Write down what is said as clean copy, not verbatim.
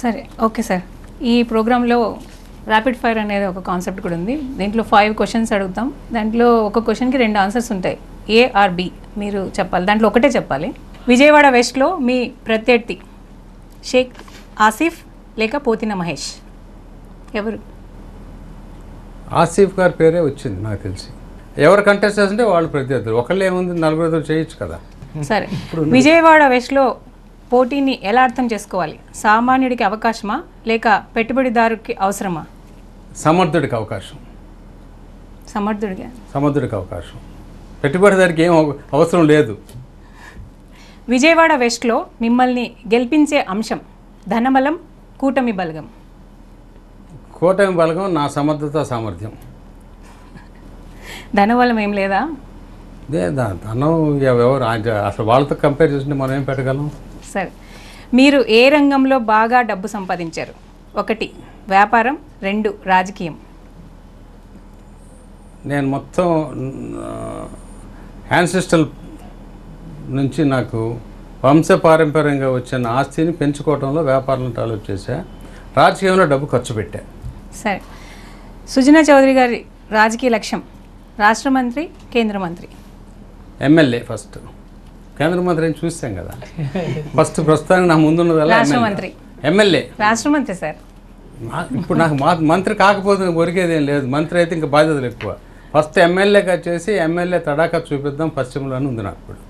సరే, okay sir. ఈ ప్రోగ్రాంలో ర్యాపిడ్ ఫైర్ అనేది ఒక కాన్సెప్ట్ కూడా ఉంది. దీంట్లో 5 క్వశ్చన్స్ అడుగుతాం. దాంట్లో ఒక క్వశ్చన్కి 2 ఆన్సర్స్ ఉంటాయి, ఏ ఆర్ బి మీరు చెప్పాలి. దాంట్లో ఒకటే చెప్పాలి. విజయవాడ వెస్ట్లో మీ ప్రత్యర్థి షేక్ ఆసిఫ్ లేక పోతిన మహేష్ ఎవరు? ఆసిఫ్ గారి పేరే వచ్చింది నాకు తెలిసి. ఎవరు కంటెస్ట్ చేస్తుంటే వాళ్ళు ప్రత్యర్థులు. ఒకళ్ళు ఏముంది, 4 చేయొచ్చు కదా. సరే, విజయవాడ వెస్ట్లో పోటీని ఎలా అర్థం చేసుకోవాలి? సామాన్యుడికి అవకాశమా లేక పెట్టుబడిదారుకి అవసరమా? సమర్థుడికి అవకాశం. సమర్థుడికి అవకాశం. పెట్టుబడిదారికి ఏం అవసరం లేదు. విజయవాడ వెస్ట్లో మిమ్మల్ని గెలిపించే అంశం ధనబలం, కూటమి బలగం? కూటమి బలగం, నా సమర్థత సామర్థ్యం. ధనబలం ఏం లేదా? ధనం ఎవరు అసలు వాళ్ళతో కంపేర్ చేస్తుంటే మనం ఏం పెట్టగలం? సరే, మీరు ఏ రంగంలో బాగా డబ్బు సంపాదించారు? 1 వ్యాపారం, 2 రాజకీయం. నేను మొత్తం యాన్సెస్ట్రల్ నుంచి నాకు వంశపారంపర్యంగా వచ్చిన ఆస్తిని పెంచుకోవడంలో వ్యాపారం డెవలప్ చేశా. రాజకీయంలో డబ్బు ఖర్చు పెట్టా. సరే, సుజనా చౌదరి గారి రాజకీయ లక్ష్యం రాష్ట్ర మంత్రి, కేంద్ర మంత్రి? MLA first. కేంద్ర మంత్రిని చూస్తాం కదా. ఫస్ట్ ప్రస్తుతానికి నా ముందున్నది రాష్ట్ర మంత్రి. ఎమ్మెల్యే రాష్ట్ర మంత్రి సార్. ఇప్పుడు నాకు మంత్రి కాకపోతే ఒరిగేదేం లేదు. మంత్రి అయితే ఇంకా బాధ్యతలు ఎక్కువ. ఫస్ట్ ఎమ్మెల్యేగా చేసి ఎమ్మెల్యే తడాకా చూపిద్దాం పశ్చిమలోనే ఉంది నాకు ఇప్పుడు.